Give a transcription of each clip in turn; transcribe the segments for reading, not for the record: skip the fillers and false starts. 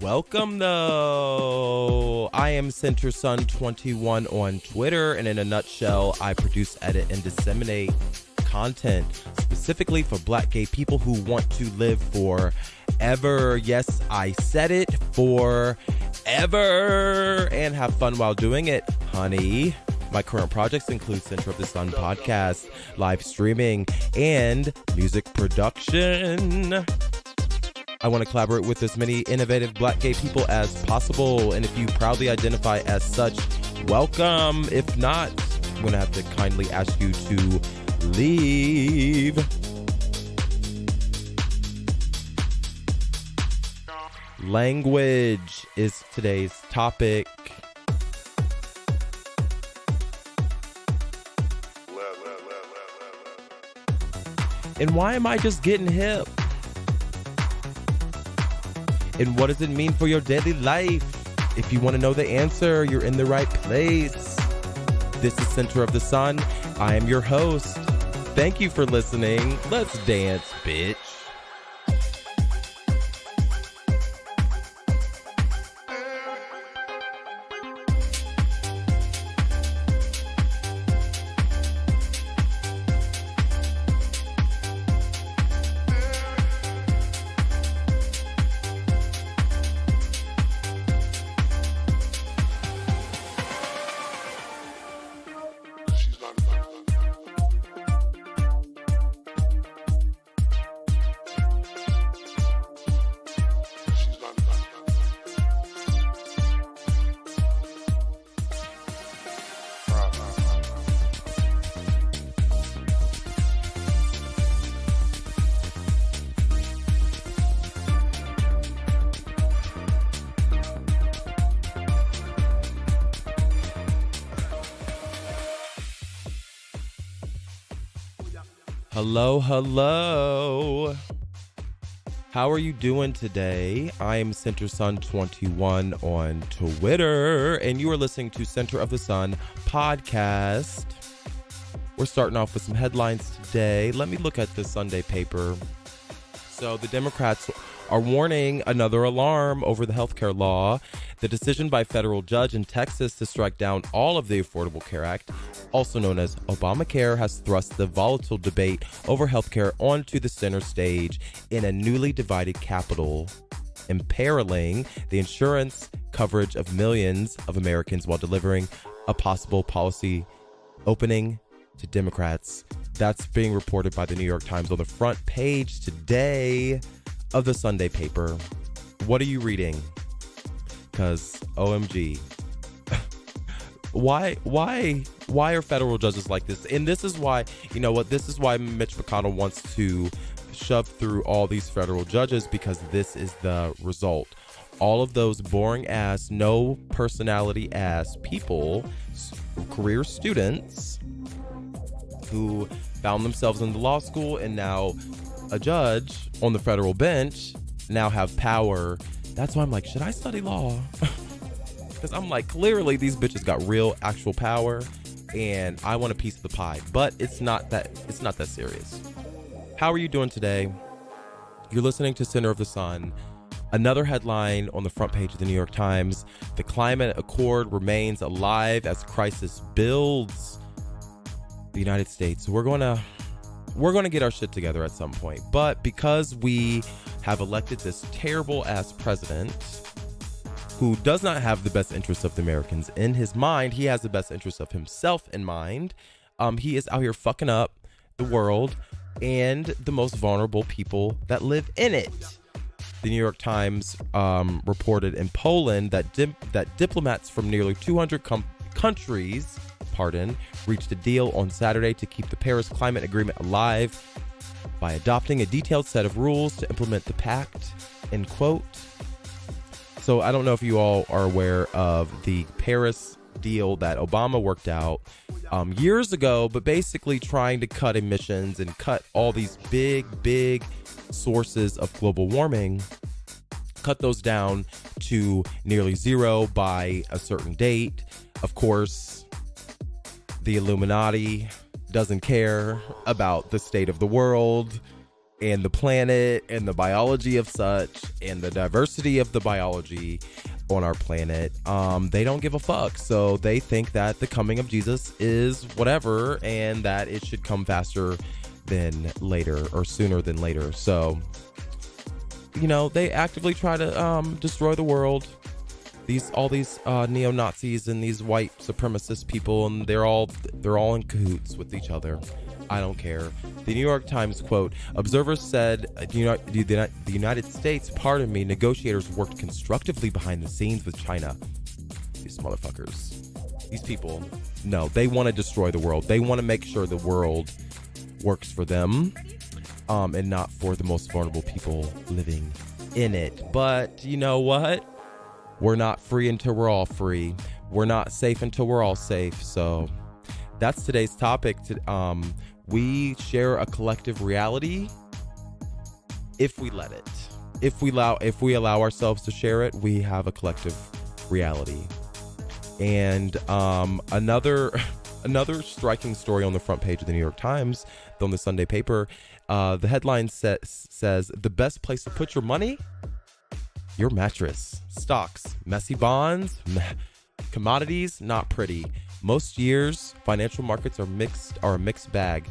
Welcome, though. I am CenterSun21 on Twitter, and in a nutshell, I produce, edit, and disseminate content specifically for Black gay people who want to live forever. Yes, I said it, forever, and have fun while doing it, honey. My current projects include Center of the Sun podcast, live streaming, and music production. I want to collaborate with as many innovative Black gay people as possible, and if you proudly identify as such, welcome. If not, I'm going to have to kindly ask you to leave. Language is today's topic. And why am I just getting hip? And what does it mean for your daily life? If you want to know the answer, you're in the right place. This is Center of the Sun. I am your host. Thank you for listening. Let's dance, bitch. Hello. How are you doing today? I am CenterSun21 on Twitter, and you are listening to Center of the Sun podcast. We're starting off with some headlines today. Let me look at the Sunday paper. So the Democrats are warning another alarm over the healthcare law. The decision by a federal judge in Texas to strike down all of the Affordable Care Act, also known as Obamacare, has thrust the volatile debate over healthcare onto the center stage in a newly divided Capitol, imperiling the insurance coverage of millions of Americans while delivering a possible policy opening to Democrats. That's being reported by the New York Times on the front page today of the Sunday paper. What are you reading? Because OMG. Why are federal judges like this? And this is why, this is why Mitch McConnell wants to shove through all these federal judges, because this is the result. All of those boring ass, no personality ass people, career students who found themselves in the law school and now a judge on the federal bench now have power. That's why I'm like, should I study law? Because I'm like, clearly these bitches got real actual power and I want a piece of the pie, but it's not that serious. How are you doing today? You're listening to Center of the Sun. Another headline on the front page of the New York Times: the climate accord remains alive as crisis builds. The United States. We're going to get our shit together at some point, but because we have elected this terrible ass president who does not have the best interests of the Americans in his mind, he has the best interests of himself in mind. He is out here fucking up the world and the most vulnerable people that live in it. The New York Times reported in Poland that diplomats from nearly 200 countries reached a deal on Saturday to keep the Paris Climate Agreement alive by adopting a detailed set of rules to implement the pact, end quote. So I don't know if you all are aware of the Paris deal that Obama worked out years ago, but basically trying to cut emissions and cut all these big sources of global warming, cut those down to nearly zero by a certain date. Of course, the Illuminati doesn't care about the state of the world and the planet and the biology of such and the diversity of the biology on our planet, they don't give a fuck. So they think that the coming of Jesus is whatever, and that it should come faster than later, or sooner than later. So, you know, they actively try to destroy the world. All these neo-Nazis and these white supremacist people, and they're all in cahoots with each other. I don't care. The New York Times quote, observers said the United States, negotiators worked constructively behind the scenes with China. These motherfuckers. These people, no, they want to destroy the world. They want to make sure the world works for them, and not for the most vulnerable people living in it. But you know what? We're not free until we're all free. We're not safe until we're all safe. So that's today's topic. We share a collective reality if we let it. If we allow ourselves to share it, we have a collective reality. And another striking story on the front page of the New York Times, on the Sunday paper, the headline says, the best place to put your money? Your mattress. Stocks, messy bonds, commodities, not pretty. Most years, financial markets are a mixed bag.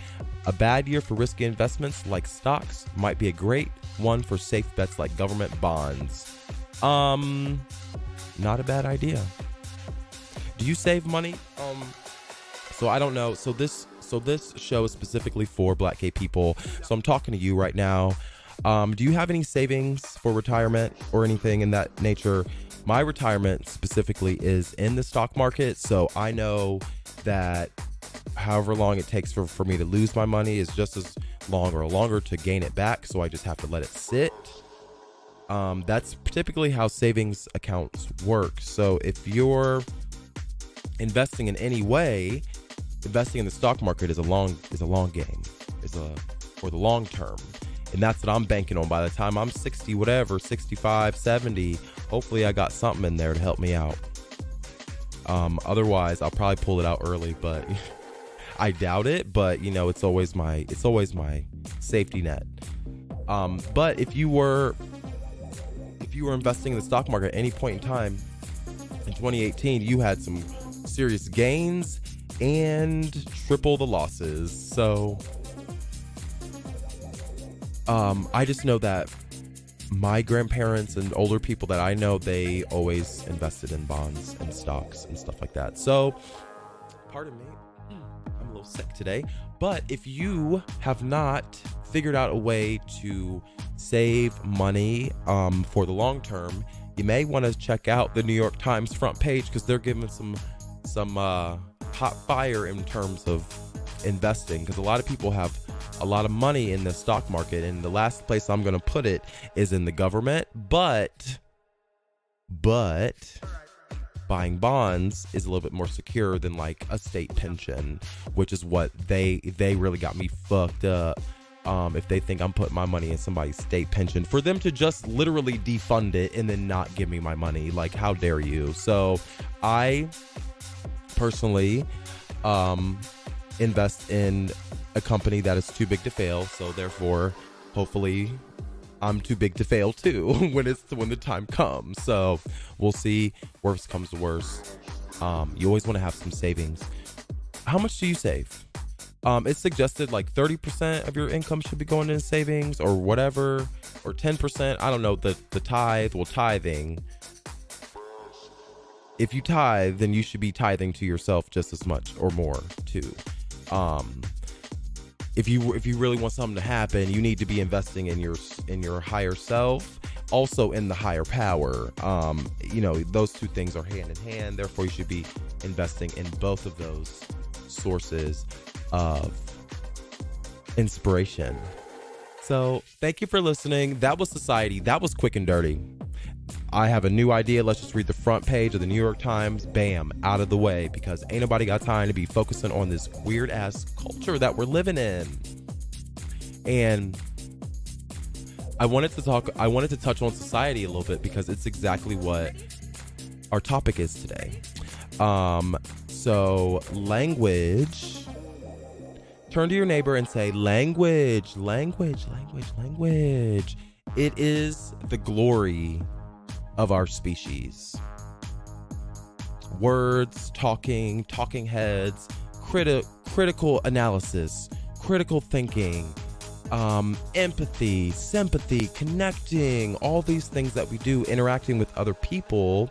A bad year for risky investments like stocks might be a great one for safe bets like government bonds. Not a bad idea. Do you save money? So I don't know. So this show is specifically for Black gay people. So I'm talking to you right now. Do you have any savings for retirement or anything in that nature? My retirement specifically is in the stock market. So I know that however long it takes for me to lose my money is just as long or longer to gain it back. So I just have to let it sit. That's typically how savings accounts work. So if you're investing in any way, investing in the stock market is a long game, for the long term. And that's what I'm banking on. By the time I'm 60, whatever, 65, 70, hopefully I got something in there to help me out. Otherwise, I'll probably pull it out early, but I doubt it. But you know, it's always my safety net. But if you were investing in the stock market at any point in time in 2018, you had some serious gains and triple the losses. So I just know that my grandparents and older people that I know, they always invested in bonds and stocks and stuff like that. So, pardon me, I'm a little sick today. But if you have not figured out a way to save money for the long term, you may want to check out the New York Times front page, because they're giving some hot fire in terms of investing, because a lot of people have a lot of money in the stock market, and the last place I'm going to put it is in the government. But buying bonds is a little bit more secure than like a state pension, which is what they really got me fucked up. If they think I'm putting my money in somebody's state pension, for them to just literally defund it and then not give me my money, like, how dare you? So I personally invest in a company that is too big to fail, so therefore hopefully I'm too big to fail too when the time comes. So we'll see. Worst comes to worst. You always want to have some savings. How much do you save? It's suggested like 30% of your income should be going into savings, or whatever, or 10%. I don't know, the tithe. Well, tithing, if you tithe, then you should be tithing to yourself just as much or more too. If you really want something to happen, you need to be investing in your higher self, also in the higher power. Those two things are hand in hand. Therefore, you should be investing in both of those sources of inspiration. So thank you for listening. That was Society. That was quick and dirty. I have a new idea. Let's just read the front page of the New York Times. Bam, out of the way, because ain't nobody got time to be focusing on this weird ass culture that we're living in. And I wanted to touch on society a little bit, because it's exactly what our topic is today. So language Turn to your neighbor and say, language, language, language, language. It is the glory of our species. Words, talking heads, critical analysis, critical thinking, empathy, sympathy, connecting, all these things that we do, interacting with other people,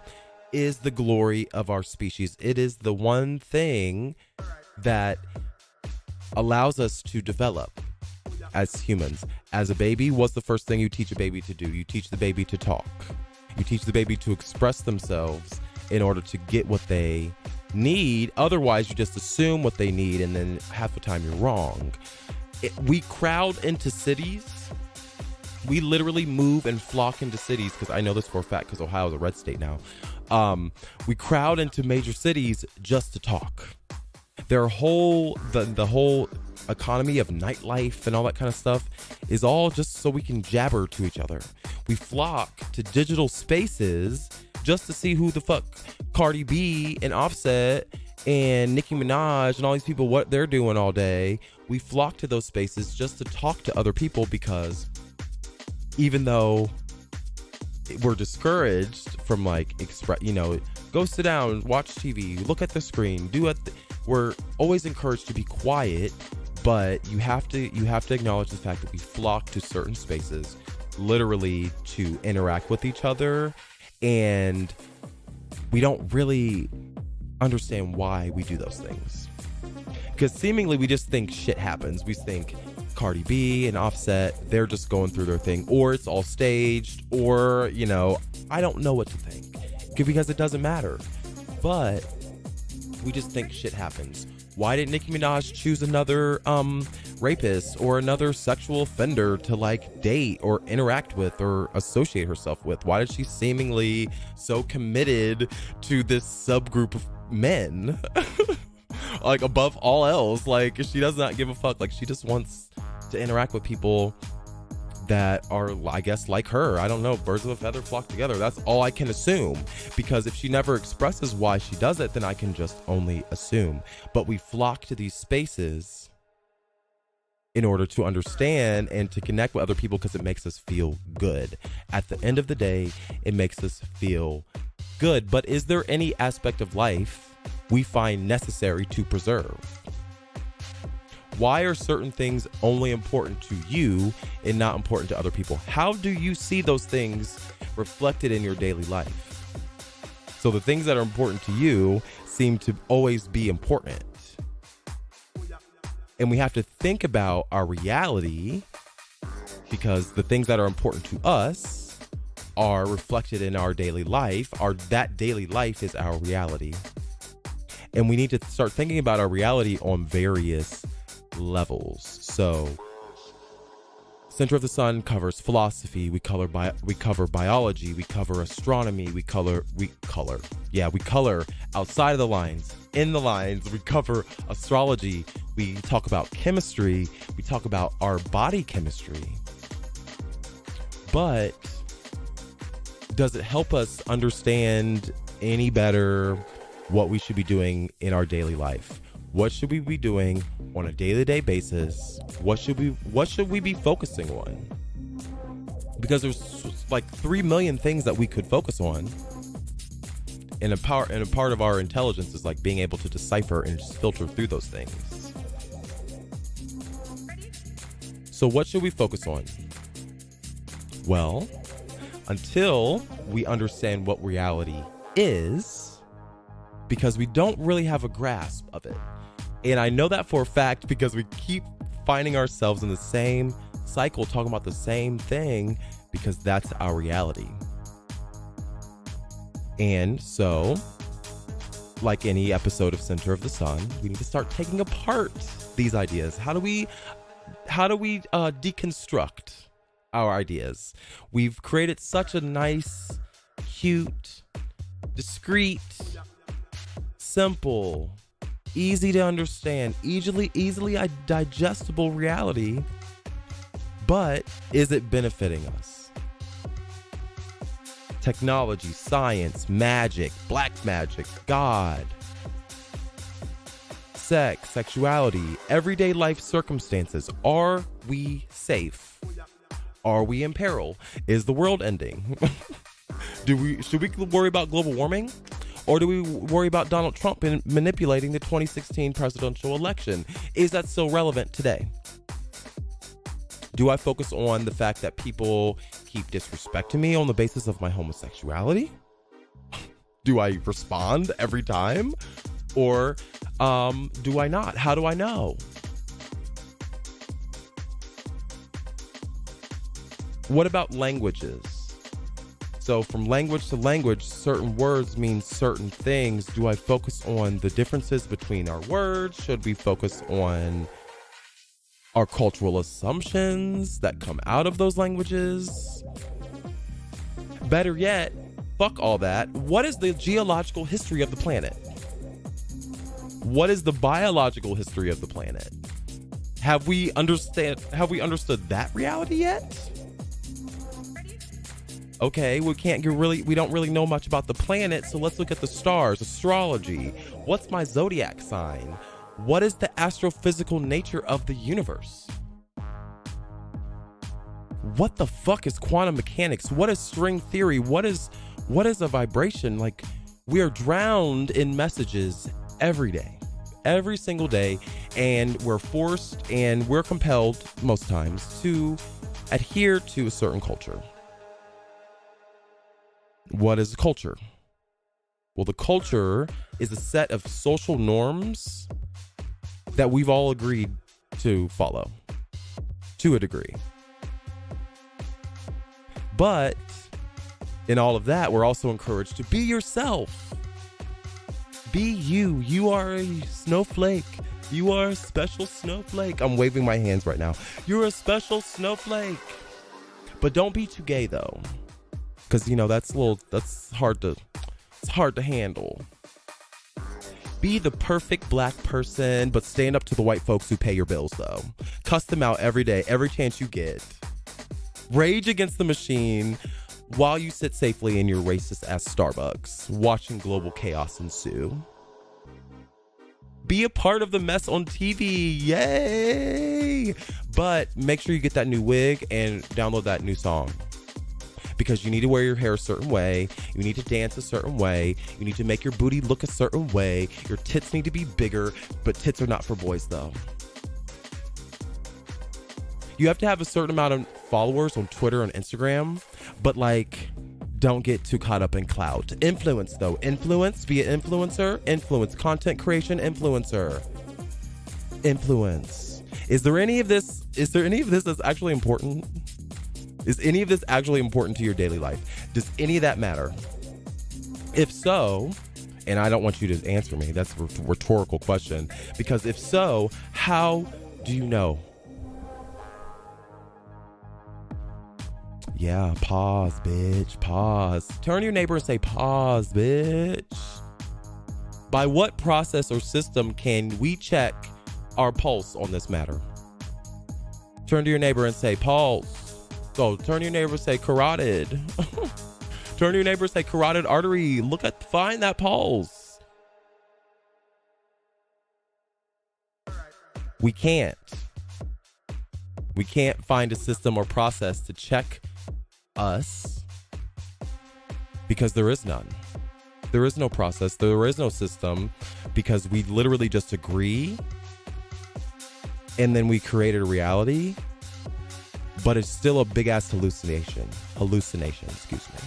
is the glory of our species. It is the one thing that allows us to develop as humans. As a baby, what's the first thing you teach a baby to do? You teach the baby to talk. You teach the baby to express themselves in order to get what they need. Otherwise, you just assume what they need, and then half the time you're wrong. We crowd into cities. We literally move and flock into cities, because I know this for a fact because Ohio is a red state now. We crowd into major cities just to talk. Their whole, the whole economy of nightlife and all that kind of stuff is all just so we can jabber to each other. We flock to digital spaces just to see who the fuck Cardi B and Offset and Nicki Minaj and all these people, what they're doing all day. We flock to those spaces just to talk to other people, because even though we're discouraged from like go sit down, watch TV, look at the screen, we're always encouraged to be quiet, but you have to acknowledge the fact that we flock to certain spaces literally to interact with each other, and we don't really understand why we do those things. Because seemingly we just think shit happens. We think Cardi B and Offset, they're just going through their thing, or it's all staged, or, I don't know what to think, because it doesn't matter. But we just think shit happens. Why did Nicki Minaj choose another rapist or another sexual offender to like date or interact with or associate herself with? Why did she seemingly so committed to this subgroup of men? Like above all else, like she does not give a fuck. Like she just wants to interact with people that are, I guess, like her. I don't know. Birds of a feather flock together. That's all I can assume. Because if she never expresses why she does it, then I can just only assume. But we flock to these spaces in order to understand and to connect with other people, because it makes us feel good. At the end of the day, it makes us feel good. But is there any aspect of life we find necessary to preserve? Why are certain things only important to you and not important to other people? How do you see those things reflected in your daily life? So the things that are important to you seem to always be important. And we have to think about our reality, because the things that are important to us are reflected in our daily life. That daily life is our reality. And we need to start thinking about our reality on various levels. So Center of the Sun covers philosophy, we cover biology, we cover astronomy, we color outside of the lines, in the lines, we cover astrology, we talk about chemistry, we talk about our body chemistry. But does it help us understand any better what we should be doing in our daily life? What should we be doing on a day-to-day basis? What should we be focusing on? Because there's like 3 million things that we could focus on. And a part of our intelligence is like being able to decipher and just filter through those things. So what should we focus on? Well, until we understand what reality is, because we don't really have a grasp of it. And I know that for a fact because we keep finding ourselves in the same cycle, talking about the same thing, because that's our reality. And so, like any episode of Center of the Sun, we need to start taking apart these ideas. How do we deconstruct our ideas? We've created such a nice, cute, discreet, simple, easy to understand, easily digestible reality, but is it benefiting us? Technology, science, magic, black magic, God, sex, sexuality, everyday life circumstances. Are we safe? Are we in peril? Is the world ending? Should we worry about global warming? Or do we worry about Donald Trump manipulating the 2016 presidential election? Is that still relevant today? Do I focus on the fact that people keep disrespecting me on the basis of my homosexuality? Do I respond every time? Or do I not? How do I know? What about languages? So from language to language, certain words mean certain things. Do I focus on the differences between our words? Should we focus on our cultural assumptions that come out of those languages? Better yet, fuck all that. What is the geological history of the planet? What is the biological history of the planet? Have we understood that reality yet? Okay, we don't really know much about the planet, so let's look at the stars, astrology. What's my zodiac sign? What is the astrophysical nature of the universe? What the fuck is quantum mechanics? What is string theory? What is a vibration? Like, we are drowned in messages every day, every single day, and we're forced and we're compelled most times to adhere to a certain culture. What is a culture? Well, the culture is a set of social norms that we've all agreed to follow to a degree. But in all of that, we're also encouraged to be yourself. Be you. You are a snowflake. You are a special snowflake. I'm waving my hands right now. You're a special snowflake. But don't be too gay though. Because, that's hard to handle. Be the perfect black person, but stand up to the white folks who pay your bills, though. Cuss them out every day, every chance you get. Rage against the machine while you sit safely in your racist-ass Starbucks, watching global chaos ensue. Be a part of the mess on TV. Yay! But make sure you get that new wig and download that new song. Because you need to wear your hair a certain way, you need to dance a certain way, you need to make your booty look a certain way, your tits need to be bigger, but tits are not for boys though. You have to have a certain amount of followers on Twitter and Instagram, but don't get too caught up in clout. Influence though, be an influencer, influence, content creation influencer. Influence. Is there any of this that's actually important? Is any of this actually important to your daily life? Does any of that matter? If so, and I don't want you to answer me, that's a rhetorical question, because if so, how do you know? Yeah, pause, bitch, pause. Turn to your neighbor and say, pause, bitch. By what process or system can we check our pulse on this matter? Turn to your neighbor and say, pulse. So turn to your neighbor and say carotid. Turn to your neighbor and say carotid artery. Find that pulse. We can't find a system or process to check us because there is none. There is no process. There is no system because we literally just agree and then we created a reality. But it's still a big ass hallucination, excuse me.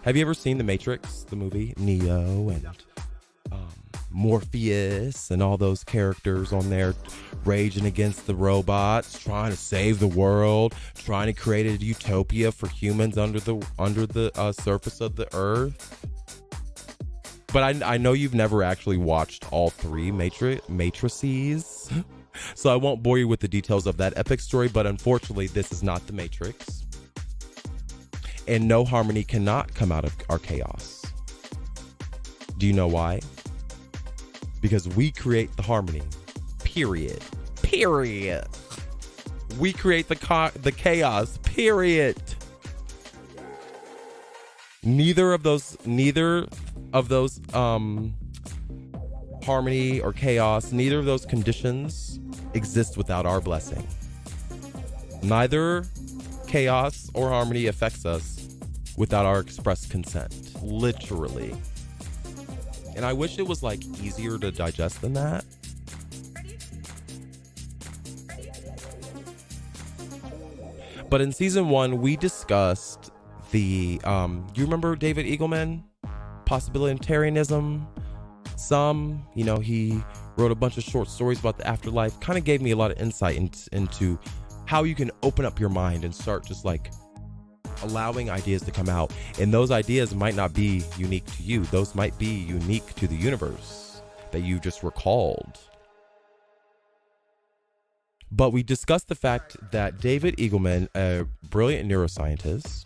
Have you ever seen The Matrix, the movie? Neo and Morpheus and all those characters on there raging against the robots, trying to save the world, trying to create a utopia for humans under the surface of the earth. But I know you've never actually watched all three matrices. So I won't bore you with the details of that epic story, but unfortunately, this is not The Matrix. And no harmony cannot come out of our chaos. Do you know why? Because we create the harmony. Period. We create the chaos. Period. Neither of those harmony or chaos, neither of those conditions exist without our blessing. Neither chaos or harmony affects us without our express consent, literally. And I wish it was like easier to digest than that. But in season 1, we discussed the, you remember David Eagleman? Possibilitarianism. He wrote a bunch of short stories about the afterlife. Kind of gave me a lot of insight into how you can open up your mind and start just like allowing ideas to come out. And those ideas might not be unique to you. Those might be unique to the universe that you just recalled. But we discussed the fact that David Eagleman, a brilliant neuroscientist,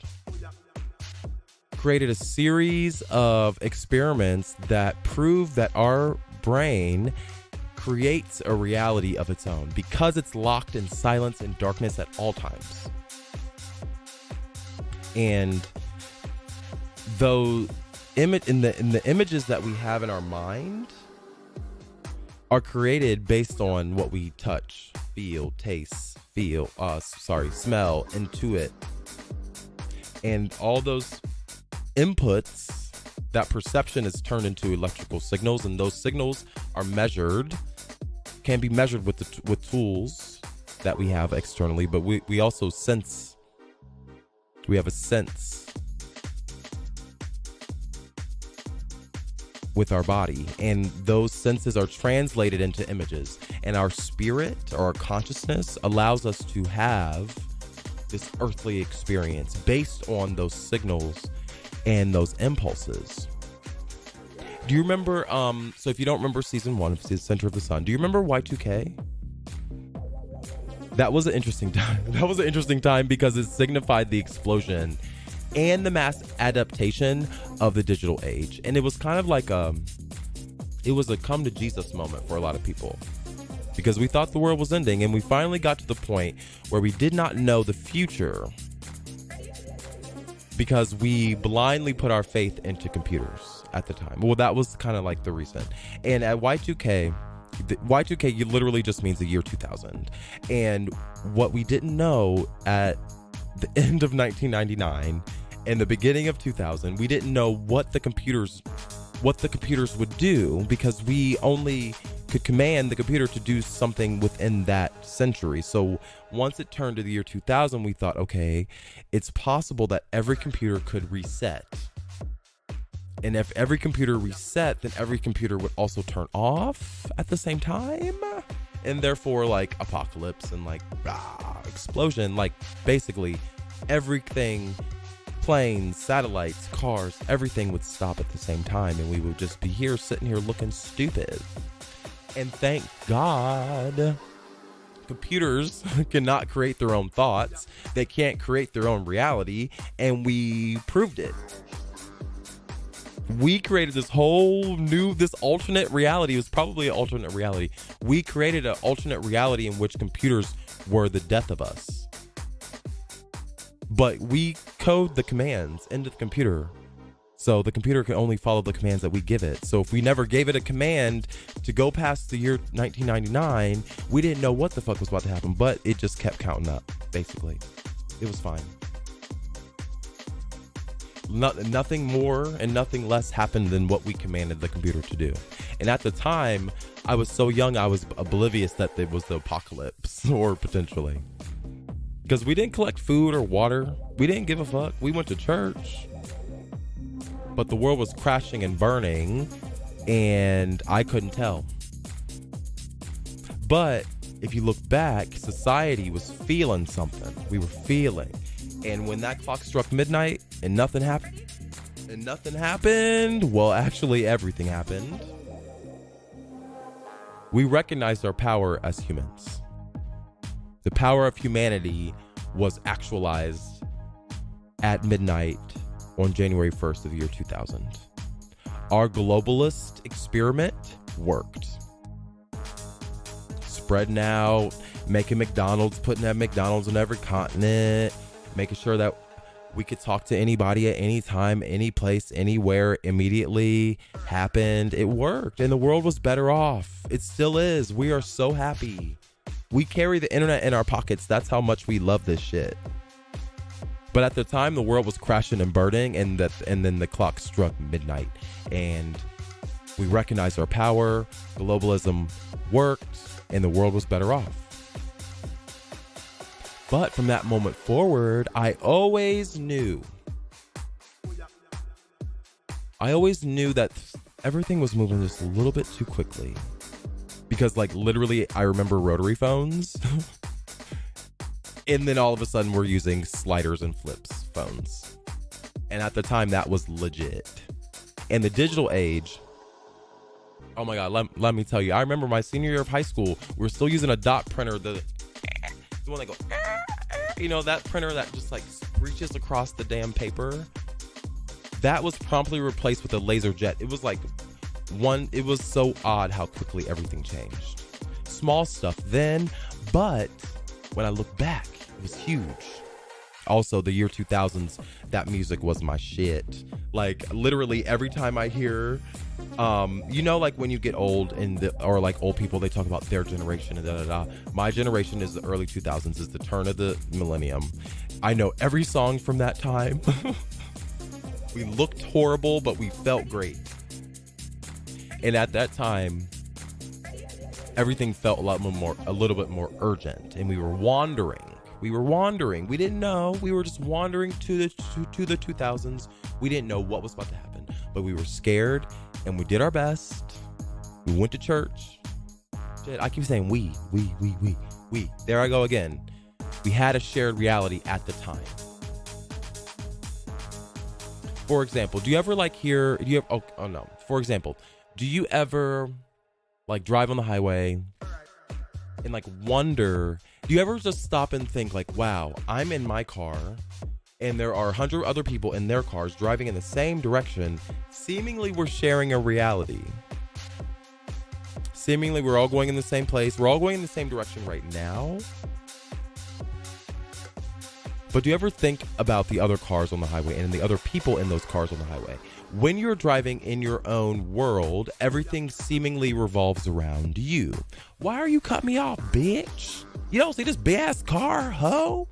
created a series of experiments that prove that our brain creates a reality of its own because it's locked in silence and darkness at all times. And though in the images that we have in our mind are created based on what we touch, feel, taste, smell, intuit, and all those inputs, that perception is turned into electrical signals, and those signals are can be measured with tools that we have externally, but we also sense. We have a sense with our body, and those senses are translated into images, and our spirit or our consciousness allows us to have this earthly experience based on those signals and those impulses. Do you remember, so if you don't remember season 1 of the Center of the Sun, do you remember Y2K? That was an interesting time. That was an interesting time because it signified the explosion and the mass adaptation of the digital age. And it was kind of like it was a come to Jesus moment for a lot of people because we thought the world was ending, and we finally got to the point where we did not know the future because we blindly put our faith into computers at the time. Well, that was kind of like the reason. And at Y2K literally just means the year 2000. And what we didn't know at the end of 1999 and the beginning of 2000, we didn't know what the computers would do because we only could command the computer to do something within that century. So once it turned to the year 2000, we thought, okay, it's possible that every computer could reset. And if every computer reset, then every computer would also turn off at the same time. And therefore, like, apocalypse and like explosion, like basically everything, planes, satellites, cars, everything would stop at the same time. And we would just be here sitting here looking stupid. And thank God, computers cannot create their own thoughts. They can't create their own reality. And we proved it. We created this alternate reality. It was probably an alternate reality. We created an alternate reality in which computers were the death of us. But we code the commands into the computer. So the computer can only follow the commands that we give it. So if we never gave it a command to go past the year 1999, we didn't know what the fuck was about to happen. But it just kept counting up, basically. It was fine. Nothing more and nothing less happened than what we commanded the computer to do. And at the time, I was so young, I was oblivious that it was the apocalypse, or potentially. Because we didn't collect food or water. We didn't give a fuck. We went to church. But the world was crashing and burning, and I couldn't tell. But if you look back, society was feeling something. We were feeling. And when that clock struck midnight and nothing happened, well, actually everything happened. We recognized our power as humans. The power of humanity was actualized at midnight on January 1st of the year 2000. Our globalist experiment worked. Spreading out, making McDonald's, putting that McDonald's on every continent, making sure that We could talk to anybody at any time, any place, anywhere, immediately. Happened. It worked. And the world was better off. It still is. We are so happy. We carry the internet in our pockets. That's how much we love this shit. But at the time, the world was crashing and burning, and then the clock struck midnight. And we recognized our power. Globalism worked, and the world was better off. But from that moment forward, I always knew that everything was moving just a little bit too quickly. Because like literally, I remember rotary phones. And then all of a sudden we're using sliders and flips phones. And at the time that was legit. And the digital age, oh my God, let me tell you, I remember my senior year of high school, we were still using a dot printer, the one that goes, you know, that printer that just like reaches across the damn paper. That was promptly replaced with a laser jet. It was like it was so odd how quickly everything changed. Small stuff then, but when I look back, it was huge. Also, the year 2000s, that music was my shit. Like literally every time I hear, you know, like when you get old or like old people, they talk about their generation and da da da. My generation is the early 2000s, is the turn of the millennium. I know every song from that time. We looked horrible, but we felt great. And at that time, everything felt a little bit more urgent, and we were wandering. We didn't know. We were just wandering to the 2000s. We didn't know what was about to happen, but we were scared, and we did our best. We went to church. Shit, I keep saying we. There I go again. We had a shared reality at the time. For example, do you ever like hear? Do you have? Oh no. For example, do you ever like drive on the highway and like wonder? Do you ever just stop and think like, wow, I'm in my car and there are 100 other people in their cars driving in the same direction. Seemingly we're sharing a reality. Seemingly we're all going in the same place. We're all going in the same direction right now. But do you ever think about the other cars on the highway and the other people in those cars on the highway? When you're driving in your own world, everything seemingly revolves around you. Why are you cutting me off, bitch? You don't see this big ass car, ho?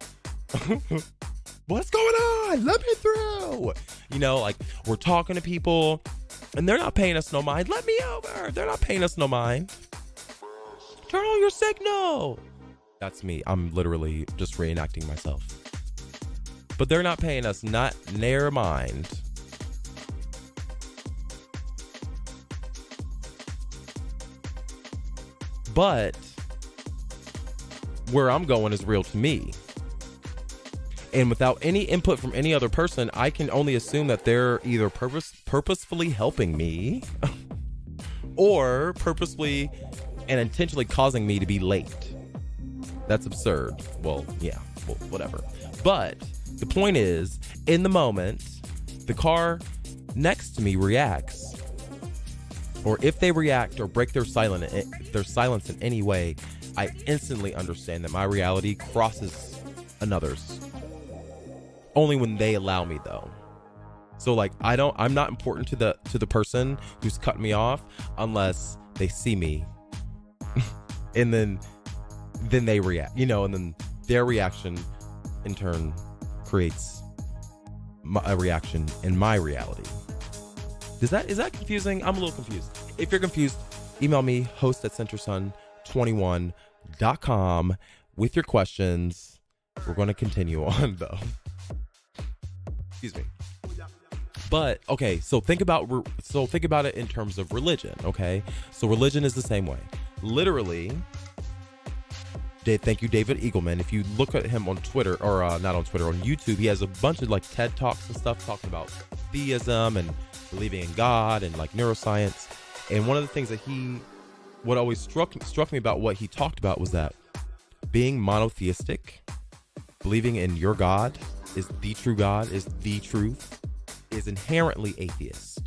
What's going on? Let me through. You know, like we're talking to people and they're not paying us no mind. Let me over. They're not paying us no mind. Turn on your signal. That's me. I'm literally just reenacting myself. But they're not paying us not near mind. But where I'm going is real to me. And without any input from any other person, I can only assume that they're either purposefully helping me or purposefully and intentionally causing me to be late. That's absurd. Well, yeah, well, whatever. But the point is, in the moment, the car next to me reacts. Or if they react or break their silence in any way, I instantly understand that my reality crosses another's. Only when they allow me, though. So like I'm not important to the person who's cutting me off unless they see me. And then they react, you know, and then their reaction in turn creates a reaction in my reality. Is that confusing? I'm a little confused. If you're confused, email me, host@centersun21.com with your questions. We're going to continue on though. Excuse me. But okay, so think about it in terms of religion, okay? So religion is the same way. Literally, thank you, David Eagleman. If you look at him on Twitter, or not on Twitter, on YouTube, he has a bunch of like TED Talks and stuff talking about theism and believing in God and like neuroscience. And one of the things that what always struck me about what he talked about was that being monotheistic, believing in your God is the true God, is the truth, is inherently atheist.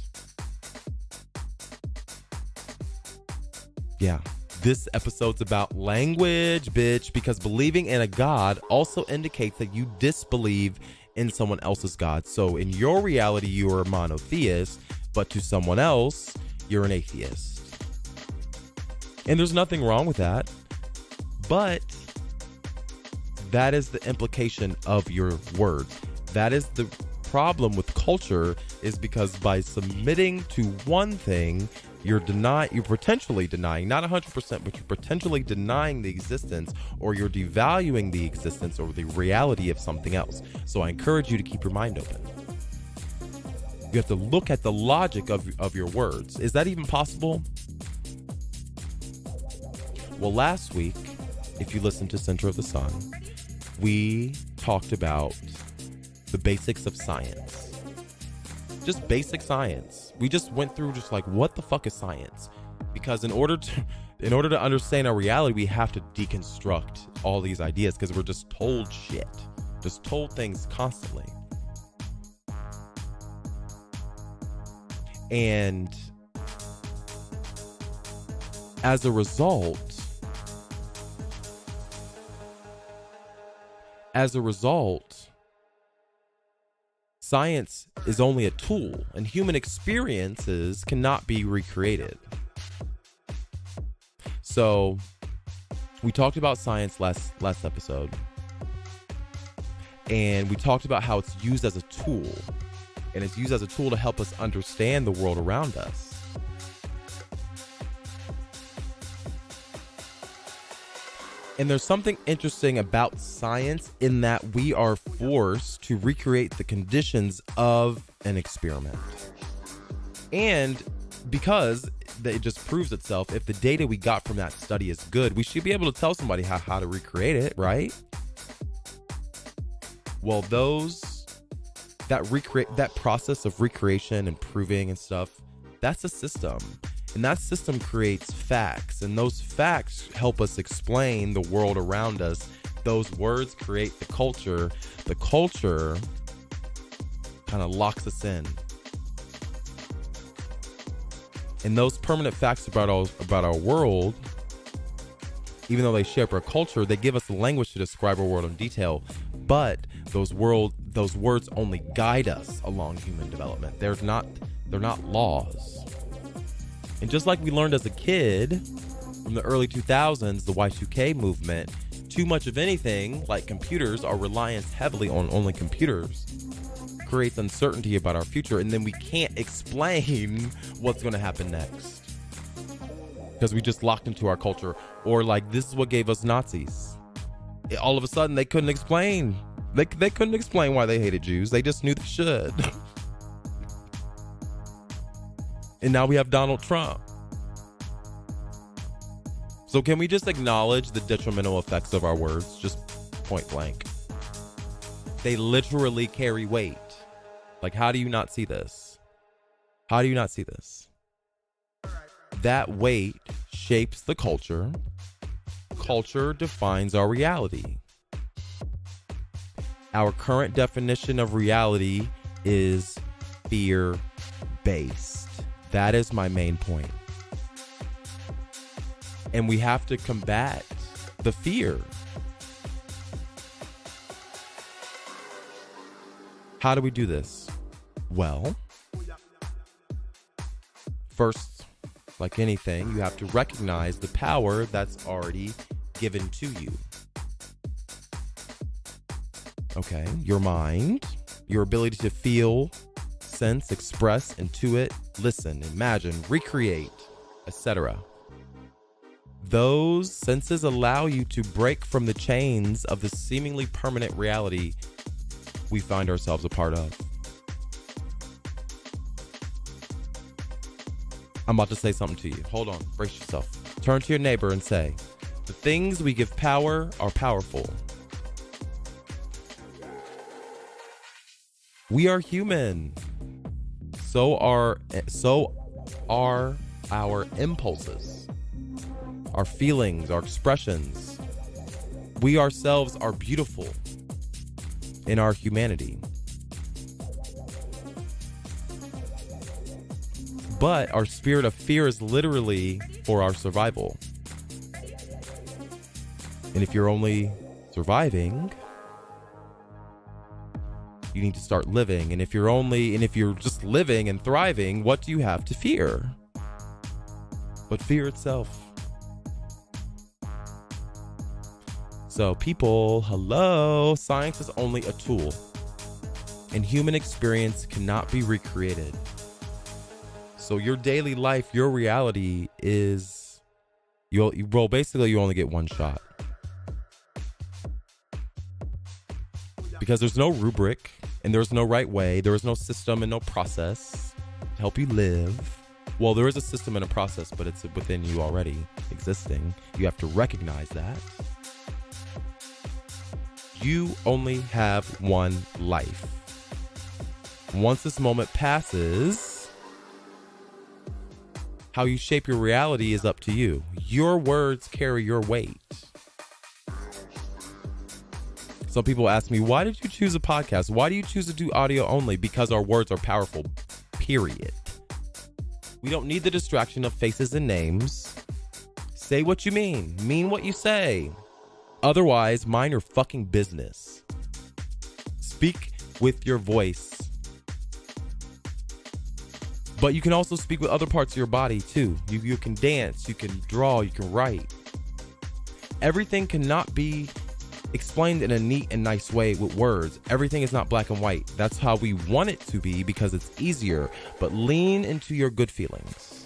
Yeah. This episode's about language, bitch, because believing in a God also indicates that you disbelieve in someone else's God. So in your reality, you are a monotheist, but to someone else, you're an atheist. And there's nothing wrong with that. But that is the implication of your words. That is the problem with culture, is because by submitting to one thing, you're potentially denying, not 100%, but you're potentially denying the existence, or you're devaluing the existence or the reality of something else. So I encourage you to keep your mind open. You have to look at the logic of your words. Is that even possible? Well, last week, if you listened to Center of the Sun, we talked about the basics of science. Just basic science. We just went through just like, what the fuck is science? Because in order to understand our reality, we have to deconstruct all these ideas, because we're just told shit. Just told things constantly. And as a result, science is only a tool, and human experiences cannot be recreated. So we talked about science last episode, and we talked about how it's used as a tool, and it's used as a tool to help us understand the world around us. And there's something interesting about science in that we are forced to recreate the conditions of an experiment. And because it just proves itself, if the data we got from that study is good, we should be able to tell somebody how to recreate it, right? Well, that process of recreation and proving and stuff, that's a system. And that system creates facts, and those facts help us explain the world around us. Those words create the culture. The culture kind of locks us in. And those permanent facts about our world, even though they shape our culture, they give us the language to describe our world in detail. But those words only guide us along human development. They're not laws. And just like we learned as a kid from the early 2000s, the Y2K movement, too much of anything, like computers, our reliance heavily on only computers, creates uncertainty about our future. And then we can't explain what's going to happen next, because we just locked into our culture. Or like, this is what gave us Nazis. All of a sudden, they couldn't explain. They couldn't explain why they hated Jews. They just knew they should. And now we have Donald Trump. So can we just acknowledge the detrimental effects of our words, just point blank? They literally carry weight. Like, how do you not see this? How do you not see this? That weight shapes the culture. Culture defines our reality. Our current definition of reality is fear-based. That is my main point. And we have to combat the fear. How do we do this? Well, first, like anything, you have to recognize the power that's already given to you. Okay, your mind, your ability to feel, sense, express, intuit, listen, imagine, recreate, etc. Those senses allow you to break from the chains of the seemingly permanent reality we find ourselves a part of. I'm about to say something to you. Hold on, brace yourself. Turn to your neighbor and say, the things we give power are powerful. We are human. So are our impulses, our feelings, our expressions. We ourselves are beautiful in our humanity. But our spirit of fear is literally for our survival. And if you're only surviving, you need to start living. And if you're just living and thriving, what do you have to fear? But fear itself. So people, hello, science is only a tool, and human experience cannot be recreated. So your daily life, your reality is, basically you only get one shot. Because there's no rubric, and there's no right way, there is no system and no process to help you live. Well, there is a system and a process, but it's within you already existing. You have to recognize that. You only have one life. Once this moment passes, how you shape your reality is up to you. Your words carry your weight. Some people ask me, why did you choose a podcast? Why do you choose to do audio only? Because our words are powerful, period. We don't need the distraction of faces and names. Say what you mean what you say. Otherwise, mind your fucking business. Speak with your voice. But you can also speak with other parts of your body too. You can dance, you can draw, you can write. Everything cannot be explained in a neat and nice way with words. Everything is not black and white. That's how we want it to be because it's easier. But lean into your good feelings.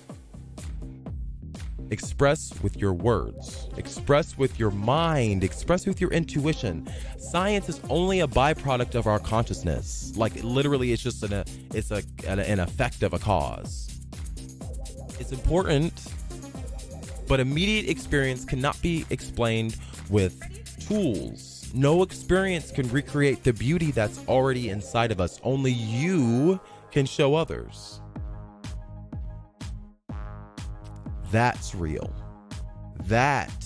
Express with your words. Express with your mind. Express with your intuition. Science is only a byproduct of our consciousness. Like literally, it's just an effect of a cause. It's important, but immediate experience cannot be explained with tools. No experience can recreate the beauty that's already inside of us. Only you can show others. That's real. That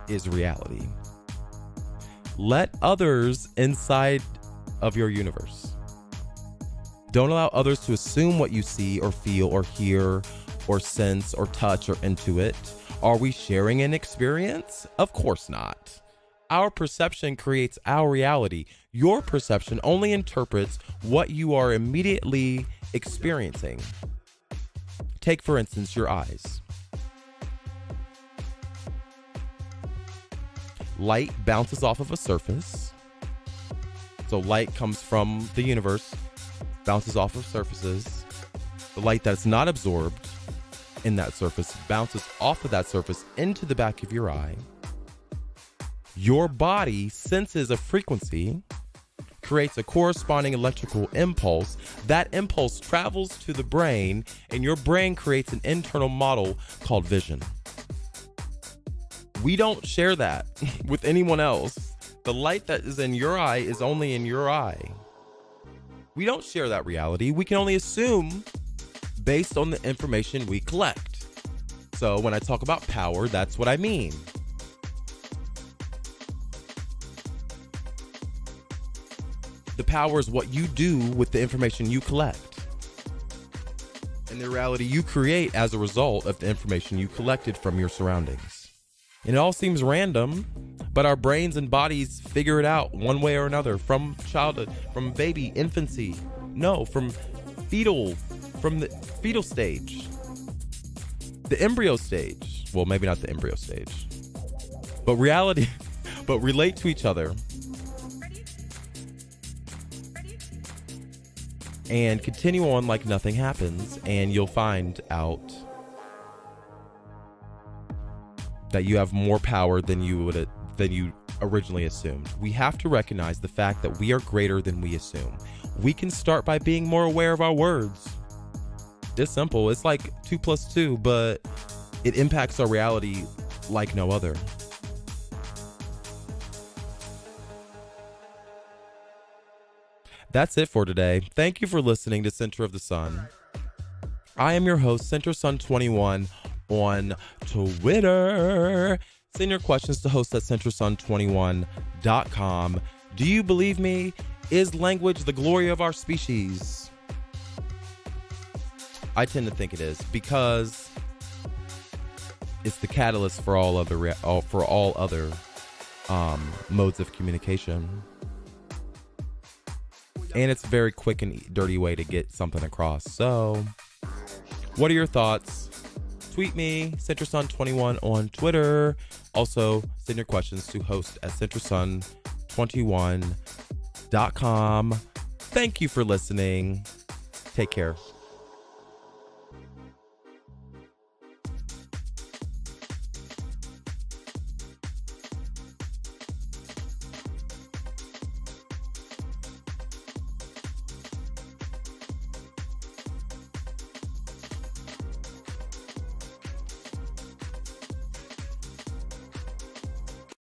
is reality. Let others inside of your universe. Don't allow others to assume what you see or feel or hear or sense or touch or intuit. Are we sharing an experience? Of course not. Our perception creates our reality. Your perception only interprets what you are immediately experiencing. Take, for instance, your eyes. Light bounces off of a surface. So light comes from the universe, bounces off of surfaces. The light that's not absorbed in that surface bounces off of that surface into the back of your eye. Your body senses a frequency, creates a corresponding electrical impulse. That impulse travels to the brain, and your brain creates an internal model called vision. We don't share that with anyone else. The light that is in your eye is only in your eye. We don't share that reality. We can only assume based on the information we collect. So when I talk about power, that's what I mean. The power is what you do with the information you collect. And the reality you create as a result of the information you collected from your surroundings. And it all seems random, but our brains and bodies figure it out one way or another from childhood, from baby, infancy, from the fetal stage, the embryo stage. Well, maybe not the embryo stage, but relate to each other and continue on like nothing happens, and you'll find out that you have more power than you originally assumed. We have to recognize the fact that we are greater than we assume. We can start by being more aware of our words. It's simple. It's like 2 + 2, but it impacts our reality like no other. That's it for today. Thank you for listening to Center of the Sun. I am your host, CenterSun21 on Twitter. Send your questions to host@centersun21.com. Do you believe me? Is language the glory of our species? I tend to think it is, because it's the catalyst for all other modes of communication. And it's a very quick and dirty way to get something across. So, what are your thoughts? Tweet me, CenterSun21 on Twitter. Also, send your questions to host@CenterSun21.com. Thank you for listening. Take care.